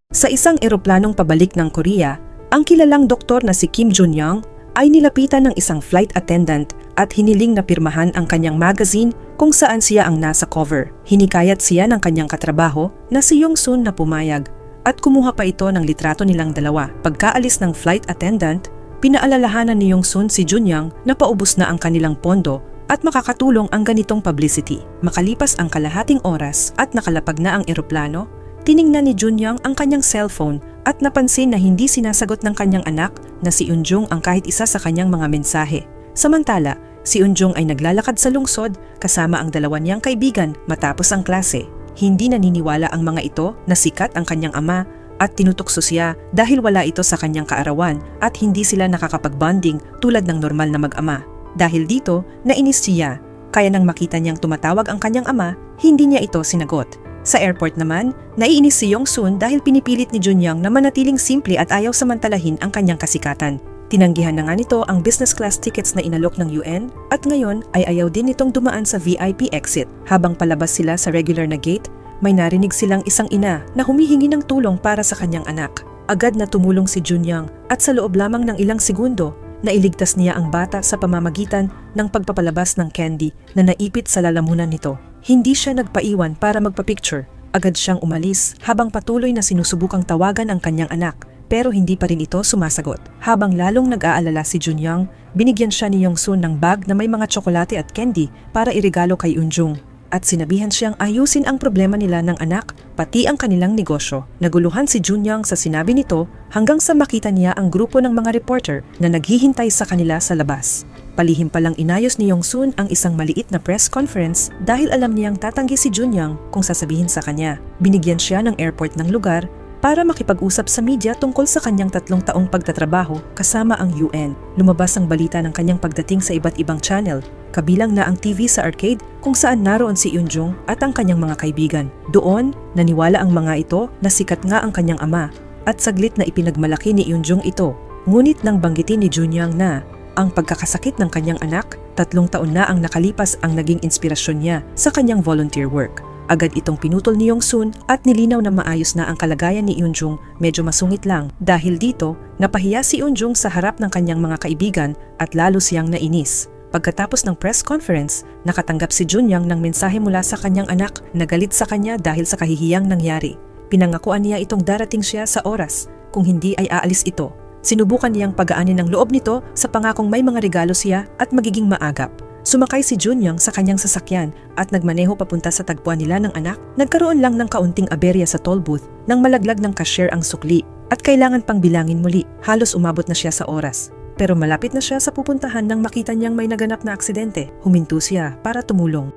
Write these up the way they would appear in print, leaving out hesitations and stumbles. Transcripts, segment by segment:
Sa isang eroplanong pabalik ng Korea, ang kilalang doktor na si Kim Jun-young ay nilapitan ng isang flight attendant at hiniling na pirmahan ang kanyang magazine kung saan siya ang nasa cover. Hinikayat siya ng kanyang katrabaho na si Yong-sun na pumayag at kumuha pa ito ng litrato nilang dalawa. Pagkaalis ng flight attendant, pinaalalahanan ni Yong-sun si Jun-young na paubos na ang kanilang pondo at makakatulong ang ganitong publicity. Makalipas ang kalahating oras at nakalapag na ang eroplano, tiningnan ni Jun-young ang kanyang cellphone at napansin na hindi sinasagot ng kanyang anak na si Eun-jung ang kahit isa sa kanyang mga mensahe. Samantala, si Eun-jung ay naglalakad sa lungsod kasama ang dalawa niyang kaibigan matapos ang klase. Hindi naniniwala ang mga ito na sikat ang kanyang ama at tinutukso siya dahil wala ito sa kanyang kaarawan at hindi sila nakakapag-bonding tulad ng normal na mag-ama. Dahil dito, nainis siya. Kaya nang makita niyang tumatawag ang kanyang ama, hindi niya ito sinagot. Sa airport naman, naiinis si Yong-sun dahil pinipilit ni Jun-young na manatiling simple at ayaw samantalahin ang kanyang kasikatan. Tinanggihan na nga nito ang business class tickets na inalok ng UN at ngayon ay ayaw din nitong dumaan sa VIP exit. Habang palabas sila sa regular na gate, may narinig silang isang ina na humihingi ng tulong para sa kanyang anak. Agad na tumulong si Jun-young at sa loob lamang ng ilang segundo, nailigtas niya ang bata sa pamamagitan ng pagpapalabas ng candy na naipit sa lalamunan nito. Hindi siya nagpaiwan para magpa-picture. Agad siyang umalis habang patuloy na sinusubukang tawagan ang kanyang anak pero hindi pa rin ito sumasagot. Habang lalong nag-aalala si Jun-young, binigyan siya ni Yong-sun ng bag na may mga tsokolate at candy para iregalo kay Eun-jung. At sinabihan siyang ayusin ang problema nila ng anak, pati ang kanilang negosyo. Naguluhan si Jun-young sa sinabi nito hanggang sa makita niya ang grupo ng mga reporter na naghihintay sa kanila sa labas. Palihim palang inayos ni Yong-sun ang isang maliit na press conference dahil alam niyang tatanggi si Jun-young kung sasabihin sa kanya. Binigyan siya ng airport ng lugar para makipag-usap sa media tungkol sa kanyang 3 taong pagtatrabaho kasama ang UN. Lumabas ang balita ng kanyang pagdating sa iba't ibang channel, kabilang na ang TV sa arcade kung saan naroon si Eun-jung at ang kanyang mga kaibigan. Doon, naniwala ang mga ito na sikat nga ang kanyang ama at saglit na ipinagmalaki ni Eun-jung ito. Ngunit nang banggitin ni Jun-young na ang pagkakasakit ng kanyang anak, 3 taon na ang nakalipas ang naging inspirasyon niya sa kanyang volunteer work. Agad itong pinutol ni Yong-sun at nilinaw na maayos na ang kalagayan ni Eun-jung, medyo masungit lang. Dahil dito, napahiya si Eun-jung sa harap ng kanyang mga kaibigan at lalo siyang nainis. Pagkatapos ng press conference, nakatanggap si Jun-young ng mensahe mula sa kanyang anak na galit sa kanya dahil sa kahihiyang nangyari. Pinangakuan niya itong darating siya sa oras, kung hindi ay aalis ito. Sinubukan niyang pagaanin ng loob nito sa pangakong may mga regalo siya at magiging maagap. Sumakay si Jun-young sa kanyang sasakyan at nagmaneho papunta sa tagpuan nila ng anak. Nagkaroon lang ng kaunting aberya sa toll booth nang malaglag ng cashier ang sukli at kailangan pang bilangin muli. Halos umabot na siya sa oras. Pero malapit na siya sa pupuntahan nang makita niyang may naganap na aksidente. Huminto siya para tumulong.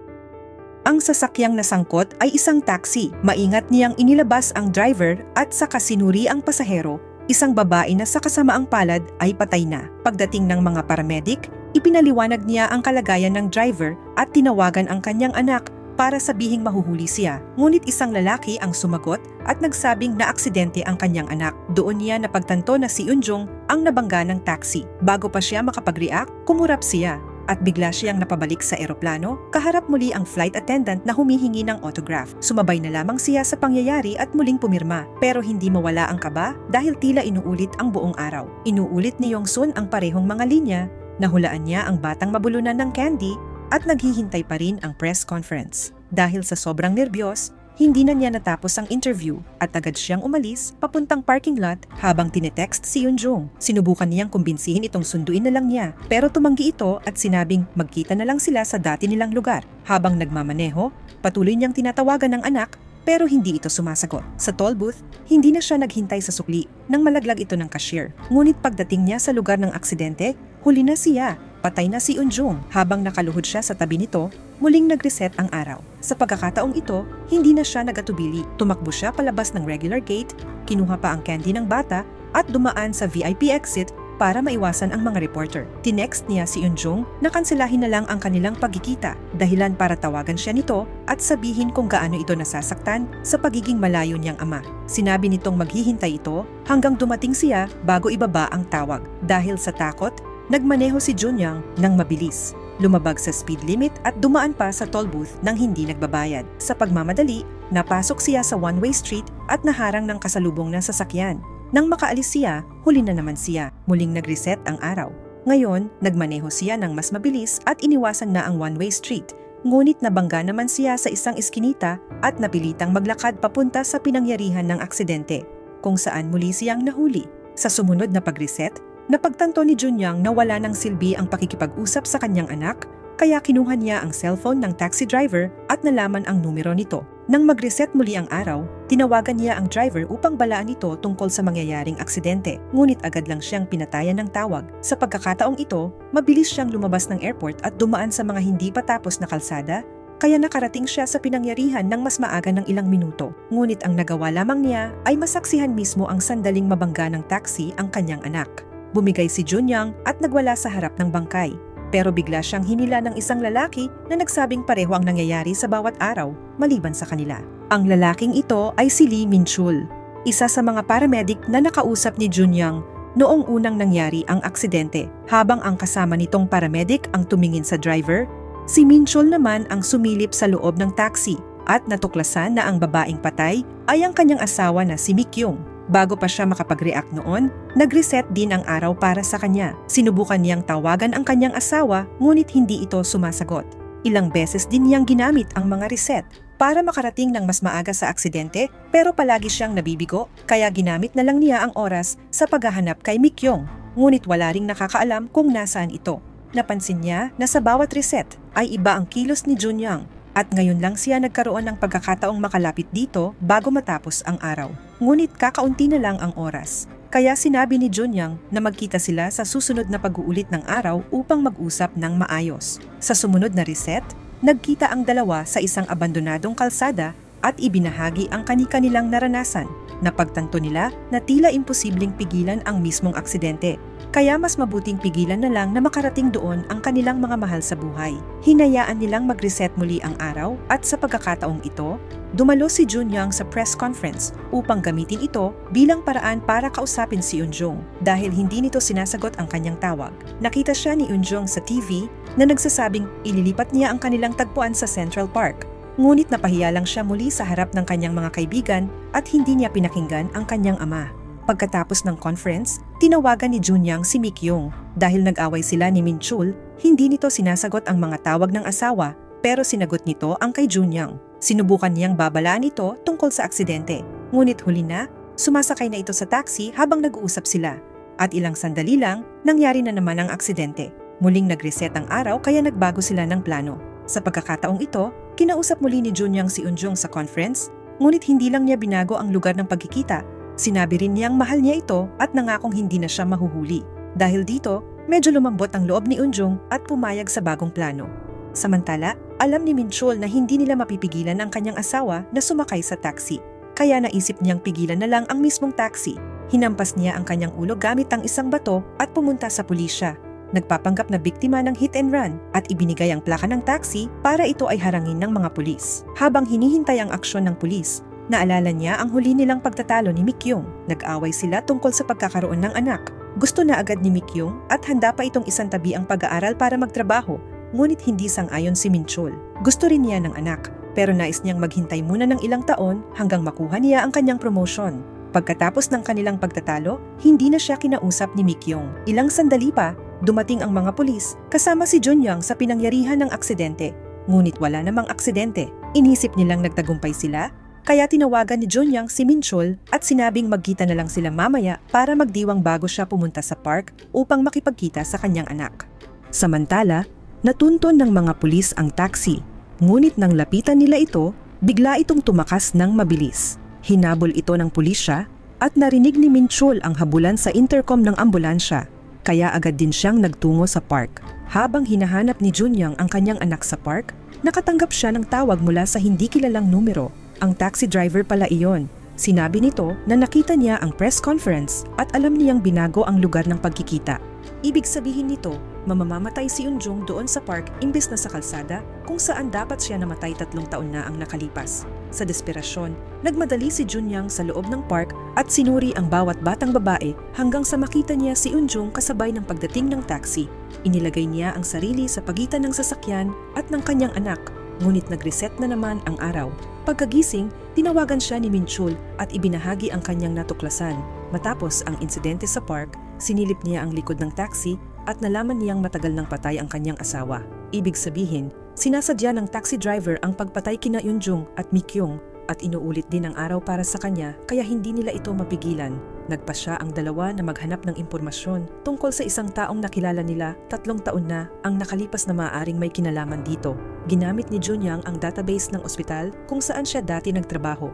Ang sasakyang nasangkot ay isang taxi. Maingat niyang inilabas ang driver at sa kasinuri ang pasahero. Isang babae na sa kasamaang palad ay patay na. Pagdating ng mga paramedic, ipinaliwanag niya ang kalagayan ng driver at tinawagan ang kanyang anak para sabihing mahuhuli siya. Ngunit isang lalaki ang sumagot at nagsabing na aksidente ang kanyang anak. Doon niya napagtanto na si Eun-jung ang nabangga ng taxi. Bago pa siya makapag-react, kumurap siya at bigla siyang napabalik sa eroplano. Kaharap muli ang flight attendant na humihingi ng autograph. Sumabay na lamang siya sa pangyayari at muling pumirma. Pero hindi mawala ang kaba dahil tila inuulit ang buong araw. Inuulit ni Yong-sun ang parehong mga linya. Nahulaan niya ang batang mabulunan ng candy at naghihintay pa rin ang press conference. Dahil sa sobrang nerbiyos, hindi na niya natapos ang interview at agad siyang umalis papuntang parking lot habang tinetext si Eun-jung. Sinubukan niyang kumbinsihin itong sunduin na lang niya pero tumanggi ito at sinabing magkita na lang sila sa dati nilang lugar. Habang nagmamaneho, patuloy niyang tinatawagan ng anak pero hindi ito sumasagot. Sa toll booth, hindi na siya naghintay sa sukli nang malaglag ito ng cashier. Ngunit pagdating niya sa lugar ng aksidente, huli na siya. Patay na si Eun-jung. Habang nakaluhod siya sa tabi nito, muling nag-reset ang araw. Sa pagkakataong ito, hindi na siya nagatubili. Tumakbo siya palabas ng regular gate, kinuha pa ang candy ng bata at dumaan sa VIP exit para maiwasan ang mga reporter. Tinext niya si Eun-jung na kanselahin na lang ang kanilang pagkikita, dahilan para tawagan siya nito at sabihin kung gaano ito nasasaktan sa pagiging malayo niyang ama. Sinabi nitong maghihintay ito hanggang dumating siya bago ibaba ang tawag. Dahil sa takot, nagmaneho si Jun-young ng mabilis. Lumabag sa speed limit at dumaan pa sa toll booth nang hindi nagbabayad. Sa pagmamadali, Napasok siya sa one-way street at naharang ng kasalubong na sasakyan. Nang makaalis siya, huli na naman siya. Muling nag-reset ang araw. Ngayon, nagmaneho siya ng mas mabilis at iniwasan na ang one-way street. Ngunit nabangga naman siya sa isang iskinita at napilitang maglakad papunta sa pinangyarihan ng aksidente, kung saan muli siyang nahuli. Sa sumunod na pag-reset, napagtanto ni Junyang na wala ng silbi ang pakikipag-usap sa kanyang anak, kaya kinuha niya ang cellphone ng taxi driver at nalaman ang numero nito. Nang mag-reset muli ang araw, tinawagan niya ang driver upang balaan ito tungkol sa mangyayaring aksidente. Ngunit agad lang siyang pinatayan ng tawag. Sa pagkakataong ito, mabilis siyang lumabas ng airport at dumaan sa mga hindi pa tapos na kalsada, kaya nakarating siya sa pinangyarihan ng mas maaga ng ilang minuto. Ngunit ang nagawa lamang niya ay masaksihan mismo ang sandaling mabangga ng taxi ang kanyang anak. Bumigay si Junyang at nagwala sa harap ng bangkay. Pero bigla siyang hinila ng isang lalaki na nagsabing pareho ang nangyayari sa bawat araw maliban sa kanila. Ang lalaking ito ay si Lee Min-chul, isa sa mga paramedic na nakausap ni Junyang noong unang nangyari ang aksidente. Habang ang kasama nitong paramedic ang tumingin sa driver, si Min-chul naman ang sumilip sa loob ng taxi at natuklasan na ang babaeng patay ay ang kanyang asawa na si Mi-kyung. Bago pa siya makapag-react noon, nag-reset din ang araw para sa kanya. Sinubukan niyang tawagan ang kanyang asawa ngunit hindi ito sumasagot. Ilang beses din niyang ginamit ang mga reset para makarating ng mas maaga sa aksidente, pero palagi siyang nabibigo, kaya ginamit na lang niya ang oras sa paghahanap kay Mi-kyung. Ngunit wala ring nakakaalam kung nasaan ito. Napansin niya na sa bawat reset ay iba ang kilos ni Junyang. At ngayon lang siya nagkaroon ng pagkakataong makalapit dito bago matapos ang araw. Ngunit kakaunti na lang ang oras. Kaya sinabi ni Junyang na magkita sila sa susunod na pag-uulit ng araw upang mag-usap ng maayos. Sa sumunod na reset, nagkita ang dalawa sa isang abandonadong kalsada at ibinahagi ang kani-kanilang naranasan. Napagtanto nila na tila imposibleng pigilan ang mismong aksidente. Kaya mas mabuting pigilan na lang na makarating doon ang kanilang mga mahal sa buhay. Hinayaan nilang mag-reset muli ang araw at sa pagkakataong ito, dumalo si Junyang sa press conference upang gamitin ito bilang paraan para kausapin si Eunjung dahil hindi nito sinasagot ang kanyang tawag. Nakita siya ni Eunjung sa TV na nagsasabing ililipat niya ang kanilang tagpuan sa Central Park. Ngunit napahiya lang siya muli sa harap ng kanyang mga kaibigan at hindi niya pinakinggan ang kanyang ama. Pagkatapos ng conference, tinawagan ni Junyang si Mi-kyung. Dahil nag-away sila ni Min-chul, hindi nito sinasagot ang mga tawag ng asawa pero sinagot nito ang kay Junyang. Sinubukan niyang babalaan ito tungkol sa aksidente. Ngunit huli na, sumasakay na ito sa taxi habang nag-uusap sila. At ilang sandali lang, nangyari na naman ang aksidente. Muling nag-reset ang araw kaya nagbago sila ng plano. Sa pagkakataong ito, kinausap muli ni Junyang si Eunjung sa conference, ngunit hindi lang niya binago ang lugar ng pagkikita. Sinabi rin niyang mahal niya ito at nangakong hindi na siya mahuhuli. Dahil dito, medyo lumambot ang loob ni Eunjung at pumayag sa bagong plano. Samantala, alam ni Min-chul na hindi nila mapipigilan ang kanyang asawa na sumakay sa taxi. Kaya naisip niyang pigilan na lang ang mismong taxi. Hinampas niya ang kanyang ulo gamit ang isang bato at pumunta sa pulisya. Nagpapanggap na biktima ng hit and run at ibinigay ang plaka ng taxi para ito ay harangin ng mga pulis. Habang hinihintay ang aksyon ng pulis, naalala niya ang huli nilang pagtatalo ni Mi-kyung. Nag-away sila tungkol sa pagkakaroon ng anak. Gusto na agad ni Mi-kyung at handa pa itong isantabi ang pag-aaral para magtrabaho, ngunit hindi sang-ayon si Min-chul. Gusto rin niya ng anak, pero nais niyang maghintay muna ng ilang taon hanggang makuha niya ang kanyang promotion. Pagkatapos ng kanilang pagtatalo, hindi na siya kinausap ni Mi-kyung. Ilang sandali pa, dumating ang mga pulis kasama si Junyang sa pinangyarihan ng aksidente. Ngunit wala namang aksidente. Inisip nilang nagtagumpay sila, kaya tinawagan ni Junyang si Min-chul at sinabing magkita na lang sila mamaya para magdiwang bago siya pumunta sa park upang makipagkita sa kanyang anak. Samantala, natunton ng mga pulis ang taxi. Ngunit nang lapitan nila ito, bigla itong tumakas ng mabilis. Hinabol ito ng pulisya at narinig ni Min-chul ang habulan sa intercom ng ambulansya. Kaya agad din siyang nagtungo sa park. Habang hinahanap ni Junyang ang kanyang anak sa park, nakatanggap siya ng tawag mula sa hindi kilalang numero. Ang taxi driver pala iyon. Sinabi nito na nakita niya ang press conference at alam niyang binago ang lugar ng pagkikita. Ibig sabihin nito, mamamatay si Eunjung doon sa park imbes na sa kalsada kung saan dapat siya namatay 3 taon na ang nakalipas. Sa desperasyon, nagmadali si Junyang sa loob ng park at sinuri ang bawat batang babae hanggang sa makita niya si Eunjung kasabay ng pagdating ng taxi. Inilagay niya ang sarili sa pagitan ng sasakyan at ng kanyang anak, ngunit nag-reset na naman ang araw. Pagkagising, Tinawagan siya ni Minchul at ibinahagi ang kanyang natuklasan. Matapos ang insidente sa park, sinilip niya ang likod ng taxi at nalaman niyang matagal nang patay ang kanyang asawa. Ibig sabihin, sinasadya ng taxi driver ang pagpatay kina Eunjung at Mikyung at inuulit din ang araw para sa kanya kaya hindi nila ito mapigilan. Nagpasya ang dalawa na maghanap ng impormasyon tungkol sa isang taong nakilala nila 3 taon na ang nakalipas na maaaring may kinalaman dito. Ginamit ni Junyang ang database ng ospital kung saan siya dati nagtrabaho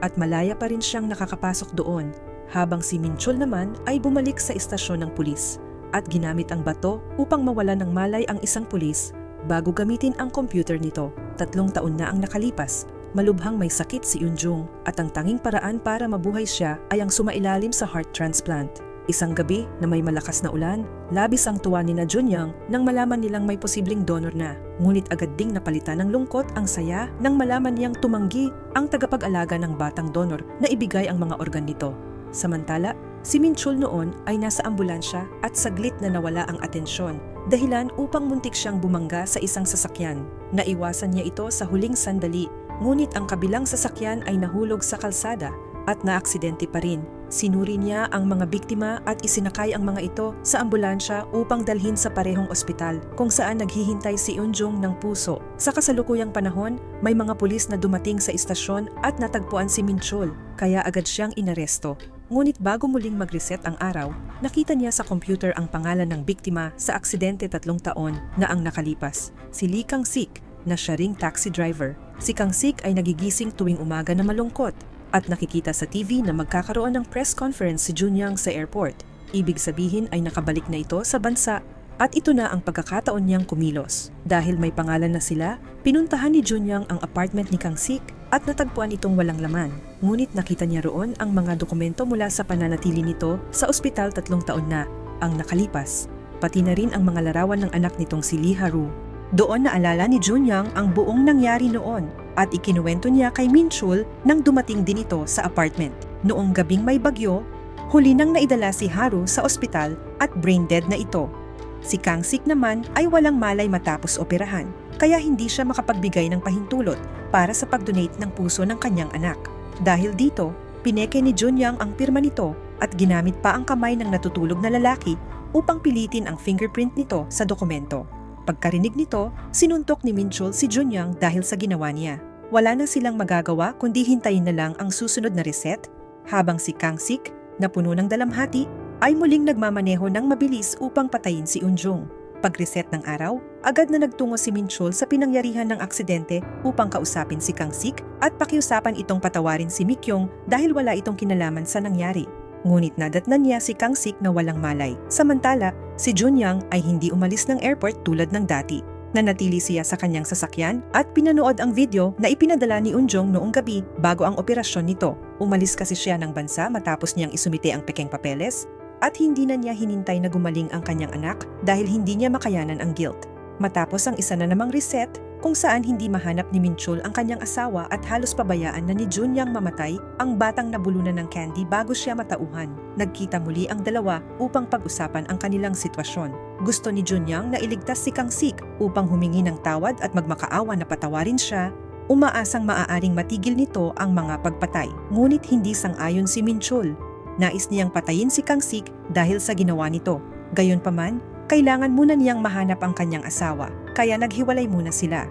at malaya pa rin siyang nakakapasok doon, habang si Minchul naman ay bumalik sa istasyon ng pulis at ginamit ang bato upang mawala ng malay ang isang pulis bago gamitin ang computer nito. 3 taon na ang nakalipas. Malubhang may sakit si Eunjung at ang tanging paraan para mabuhay siya ay ang sumailalim sa heart transplant. Isang gabi na may malakas na ulan, labis ang tuwa ni Junyang nang malaman nilang may posibleng donor na. Ngunit agad ding napalitan ng lungkot ang saya nang malaman niyang tumanggi ang tagapag-alaga ng batang donor na ibigay ang mga organ nito. Samantala, si Minchul noon ay nasa ambulansya at saglit na nawala ang atensyon dahilan upang muntik siyang bumangga sa isang sasakyan. Naiwasan niya ito sa huling sandali. Ngunit ang kabilang sasakyan ay nahulog sa kalsada at naaksidente pa rin. Sinuri niya ang mga biktima at isinakay ang mga ito sa ambulansya upang dalhin sa parehong ospital kung saan naghihintay si Eunjung ng puso. Sa kasalukuyang panahon, may mga pulis na dumating sa istasyon at natagpuan si Minchul, kaya agad siyang inaresto. Ngunit bago muling mag-reset ang araw, nakita niya sa computer ang pangalan ng biktima sa aksidente 3 taon na ang nakalipas, si Lee Kang-sik, na siya ring taxi driver. Si Kang-sik ay nagigising tuwing umaga na malungkot at nakikita sa TV na magkakaroon ng press conference si Junyang sa airport. Ibig sabihin ay nakabalik na ito sa bansa at ito na ang pagkakataon niyang kumilos. Dahil may pangalan na sila, pinuntahan ni Junyang ang apartment ni Kang-sik at natagpuan itong walang laman. Ngunit nakita niya roon ang mga dokumento mula sa pananatili nito sa ospital 3 taon na ang nakalipas, pati na rin ang mga larawan ng anak nitong si Lee Haru. Doon naalala ni Junyang ang buong nangyari noon at ikinuwento niya kay Minchul nang dumating din ito sa apartment. Noong gabing may bagyo, huli nang naidala si Haru sa ospital at brain dead na ito. Si Kang-sik naman ay walang malay matapos operahan, kaya hindi siya makapagbigay ng pahintulot para sa pag-donate ng puso ng kanyang anak. Dahil dito, pineke ni Junyang ang pirma nito at ginamit pa ang kamay ng natutulog na lalaki upang pilitin ang fingerprint nito sa dokumento. Pagkarinig nito, sinuntok ni Minchul si Junyang dahil sa ginawa niya. Wala na silang magagawa kundi hintayin na lang ang susunod na reset, habang si Kang-sik, na puno ng dalamhati, ay muling nagmamaneho ng mabilis upang patayin si Eunjung. Pag-reset ng araw, agad na nagtungo si Minchul sa pinangyarihan ng aksidente upang kausapin si Kang-sik at pakiusapan itong patawarin si Mikyung dahil wala itong kinalaman sa nangyari. Ngunit nadatnan niya si Kang-sik na walang malay. Samantala, si Junyang ay hindi umalis ng airport tulad ng dati. Nanatili siya sa kanyang sasakyan at pinanood ang video na ipinadala ni Eunjung noong gabi bago ang operasyon nito. Umalis kasi siya ng bansa matapos niyang isumite ang pekeng papeles at hindi na niya hinintay na gumaling ang kanyang anak dahil hindi niya makayanan ang guilt. Matapos ang isa na namang reset, kung saan hindi mahanap ni Minchul ang kanyang asawa at halos pabayaan na ni Junyang mamatay ang batang nabulunan ng candy bago siya matauhan. Nagkita muli ang dalawa upang pag-usapan ang kanilang sitwasyon. Gusto ni Junyang na iligtas si Kang-sik upang humingi ng tawad at magmakaawa na patawarin siya. Umaasang maaaring matigil nito ang mga pagpatay. Ngunit hindi sang-ayon si Minchul. Nais niyang patayin si Kang-sik dahil sa ginawa nito. Gayunpaman, kailangan muna niyang mahanap ang kanyang asawa, kaya naghiwalay muna sila.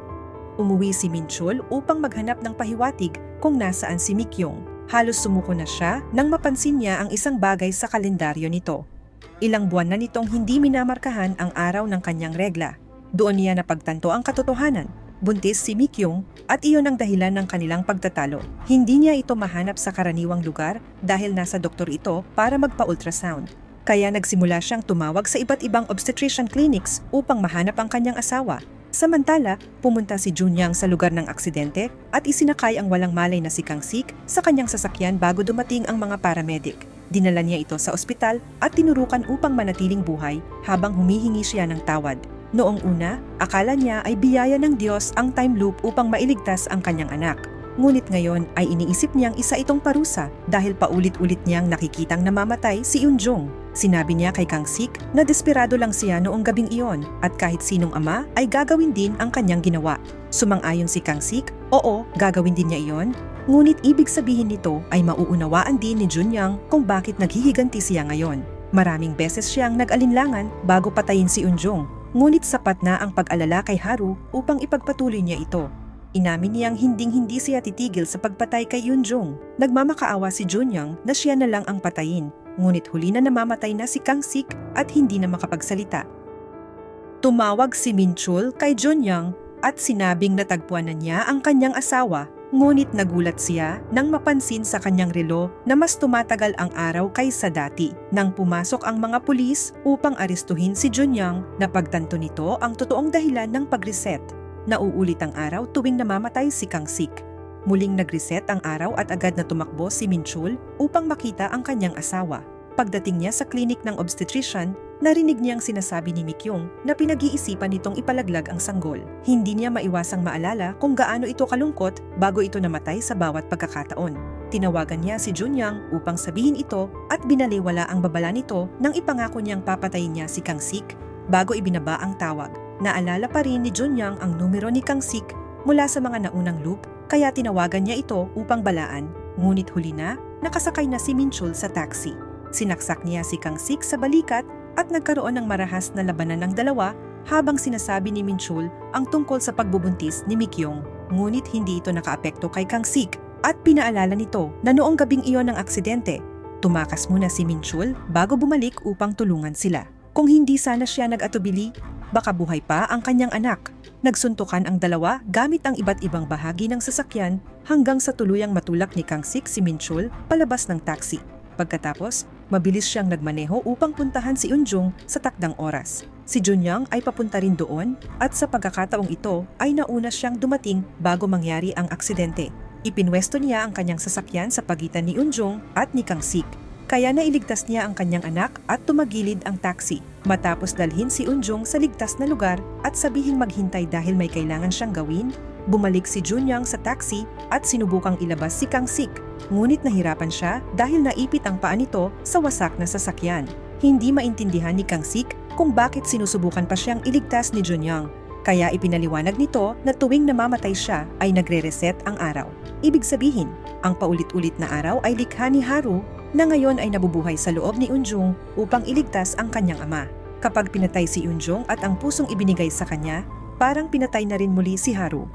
Umuwi si Minchul upang maghanap ng pahiwatig kung nasaan si Mikyung. Halos sumuko na siya nang mapansin niya ang isang bagay sa kalendaryo nito. Ilang buwan na nitong hindi minamarkahan ang araw ng kanyang regla. Doon niya napagtanto ang katotohanan. Buntis si Mikyung at iyon ang dahilan ng kanilang pagtatalo. Hindi niya ito mahanap sa karaniwang lugar dahil nasa doktor ito para magpa-ultrasound. Kaya nagsimula siyang tumawag sa iba't ibang obstetrician clinics upang mahanap ang kanyang asawa. Samantala, pumunta si Junyang sa lugar ng aksidente at isinakay ang walang malay na si Kang-sik sa kanyang sasakyan bago dumating ang mga paramedic. Dinala niya ito sa ospital at tinurukan upang manatiling buhay habang humihingi siya ng tawad. Noong una, akala niya ay biyaya ng Diyos ang time loop upang mailigtas ang kanyang anak. Ngunit ngayon ay iniisip niyang isa itong parusa dahil paulit-ulit niyang nakikitang namamatay si Eunjung. Sinabi niya kay Kang-sik na desperado lang siya noong gabing iyon at kahit sinong ama ay gagawin din ang kanyang ginawa. Sumang-ayon si Kang-sik, oo, gagawin din niya iyon. Ngunit ibig sabihin nito ay mauunawaan din ni Junyang kung bakit naghihiganti siya ngayon. Maraming beses siyang nag-alinlangan bago patayin si Eunjung, ngunit sapat na ang pag-alala kay Haru upang ipagpatuloy niya ito. Inamin niyang hinding-hindi siya titigil sa pagpatay kay Eunjung. Nagmamakaawa si Junyang na siya na lang ang patayin, ngunit huli na namamatay na si Kang-sik at hindi na makapagsalita. Tumawag si Min-chul kay Junyang at sinabing natagpuan na niya ang kanyang asawa, ngunit nagulat siya nang mapansin sa kanyang relo na mas tumatagal ang araw kaysa dati. Nang pumasok ang mga pulis upang arestuhin si Junyang, napagtanto nito ang totoong dahilan ng pag-reset. Nauulit ang araw tuwing namamatay si Kang-sik. Muling nag-reset ang araw at agad na tumakbo si Min-chul upang makita ang kanyang asawa. Pagdating niya sa klinik ng obstetrician, narinig niyang sinasabi ni Mikyung na pinag-iisipan nitong ipalaglag ang sanggol. Hindi niya maiwasang maalala kung gaano ito kalungkot bago ito namatay sa bawat pagkakataon. Tinawagan niya si Junyang upang sabihin ito at binaliwala ang babala nito nang ipangako niyang papatayin niya si Kang-sik bago ibinaba ang tawag. Naalala pa rin ni Junyang ang numero ni Kang-sik mula sa mga naunang loop, kaya tinawagan niya ito upang balaan. Ngunit huli na, nakasakay na si Min-chul sa taxi. Sinaksak niya si Kang-sik sa balikat at nagkaroon ng marahas na labanan ng dalawa habang sinasabi ni Min-chul ang tungkol sa pagbubuntis ni Mikyung. Ngunit hindi ito nakaapekto kay Kang-sik at pinaalala nito na noong gabing iyon ng aksidente, tumakas muna si Min-chul bago bumalik upang tulungan sila. Kung hindi sana siya nag-atubili, baka buhay pa ang kanyang anak. Nagsuntukan ang dalawa gamit ang iba't ibang bahagi ng sasakyan hanggang sa tuluyang matulak ni Kang-sik si Min-chul palabas ng taxi. Pagkatapos, mabilis siyang nagmaneho upang puntahan si Eunjung sa takdang oras. Si Junyang ay papunta rin doon at sa pagkakataong ito ay nauna siyang dumating bago mangyari ang aksidente. Ipinwesto niya ang kanyang sasakyan sa pagitan ni Eunjung at ni Kang-sik. Kaya nailigtas niya ang kanyang anak at tumagilid ang taxi. Matapos dalhin si Eunjung sa ligtas na lugar at sabihing maghintay dahil may kailangan siyang gawin, bumalik si Junyang sa taxi at sinubukang ilabas si Kang-sik. Ngunit nahirapan siya dahil naipit ang paa nito sa wasak na sasakyan. Hindi maintindihan ni Kang-sik kung bakit sinusubukan pa siyang iligtas ni Junyang. Kaya ipinaliwanag nito na tuwing namamatay siya ay nagre-reset ang araw. Ibig sabihin, ang paulit-ulit na araw ay likha ni Haru na ngayon ay nabubuhay sa loob ni Eunjung upang iligtas ang kanyang ama. Kapag pinatay si Eunjung at ang pusong ibinigay sa kanya, parang pinatay na rin muli si Haru.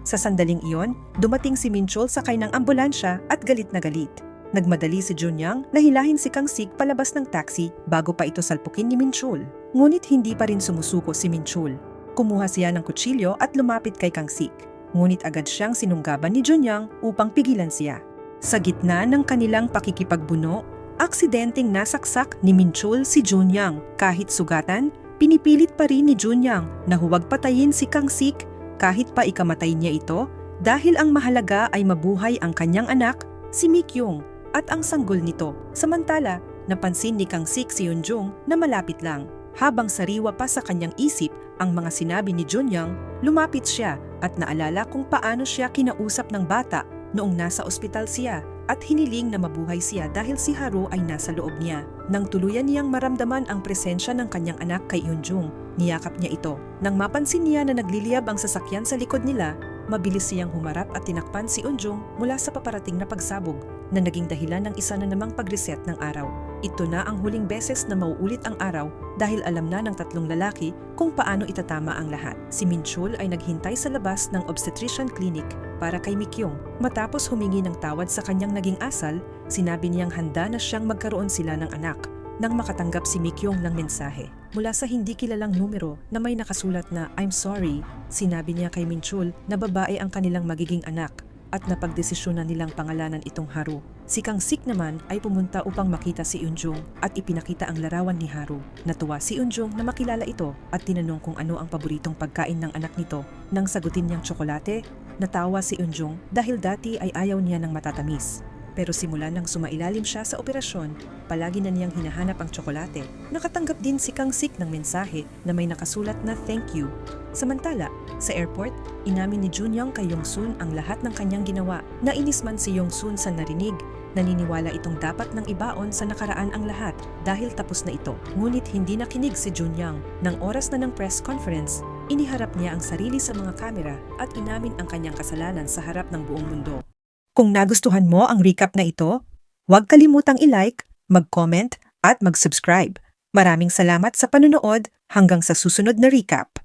Sa sandaling iyon, dumating si Min-chul sakay ng ambulansya at galit na galit. Nagmadali si Junyang na hilahin si Kang-sik palabas ng taxi bago pa ito salpukin ni Min-chul. Ngunit hindi pa rin sumusuko si Min-chul. Kumuha siya ng kutsilyo at lumapit kay Kang-sik. Ngunit agad siyang sinunggaban ni Junyang upang pigilan siya. Sa gitna ng kanilang pakikipagbuno, aksidenteng nasaksak ni Min-chul si Junyang. Kahit sugatan, pinipilit pa rin ni Junyang na huwag patayin si Kang-sik kahit pa ikamatay niya ito dahil ang mahalaga ay mabuhay ang kanyang anak, si Mikyung, at ang sanggol nito. Samantala, napansin ni Kang-sik si Eunjung na malapit lang. Habang sariwa pa sa kanyang isip ang mga sinabi ni Junyang, lumapit siya at naalala kung paano siya kinausap ng bata noong nasa ospital siya at hiniling na mabuhay siya dahil si Haru ay nasa loob niya. Nang tuluyan niyang maramdaman ang presensya ng kanyang anak kay Eunjung, niyakap niya ito. Nang mapansin niya na nagliliyab ang sasakyan sa likod nila, mabilis siyang humarap at tinakpan si Eunjung mula sa paparating na pagsabog na naging dahilan ng isa na namang pag-reset ng araw. Ito na ang huling beses na mauulit ang araw dahil alam na ng tatlong lalaki kung paano itatama ang lahat. Si Min-chul ay naghintay sa labas ng obstetrician clinic para kay Mikyung. Matapos humingi ng tawad sa kanyang naging asal, sinabi niyang handa na siyang magkaroon sila ng anak. Nang makatanggap si Mikyung ng mensahe mula sa hindi kilalang numero na may nakasulat na "I'm sorry", sinabi niya kay Min-chul na babae ang kanilang magiging anak at napagdesisyonan nilang pangalanan itong Haru. Si Kang-sik naman ay pumunta upang makita si Eunjung at ipinakita ang larawan ni Haru. Natuwa si Eunjung na makilala ito at tinanong kung ano ang paboritong pagkain ng anak nito. Nang sagutin niyang tsokolate, natawa si Eunjung dahil dati ay ayaw niya ng matatamis. Pero simula nang sumailalim siya sa operasyon, palagi na niyang hinahanap ang tsokolate. Nakatanggap din si Kang-sik ng mensahe na may nakasulat na "Thank you". Samantala, sa airport, inamin ni Junyang kay Yongsun ang lahat ng kanyang ginawa. Nainis man si Yongsun sa narinig, naniniwala itong dapat nang ibaon sa nakaraan ang lahat dahil tapos na ito. Ngunit hindi nakinig si Junyang. Nang oras na ng press conference, iniharap niya ang sarili sa mga kamera at inamin ang kanyang kasalanan sa harap ng buong mundo. Kung nagustuhan mo ang recap na ito, huwag kalimutang i-like, mag-comment at mag-subscribe. Maraming salamat sa panunood hanggang sa susunod na recap.